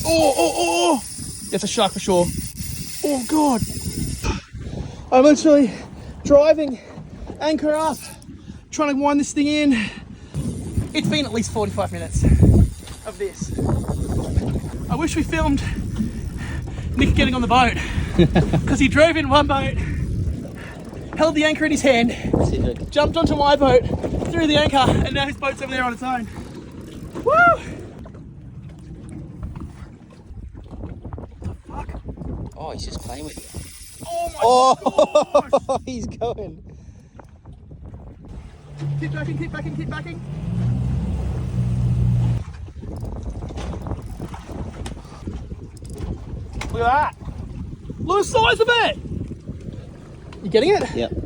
Oh! It's a shark for sure. Oh God. I'm literally driving, anchor up, trying to wind this thing in. It's been at least 45 minutes of this. I wish we filmed Nick getting on the boat because he drove in one boat, held the anchor in his hand, jumped onto my boat, threw the anchor, and now his boat's over there on its own. Woo! What the fuck? Oh, he's just playing with you. Oh my gosh! He's going. Keep backing, keep backing, keep backing. Look at that. Look at the size of it. You getting it? Yep.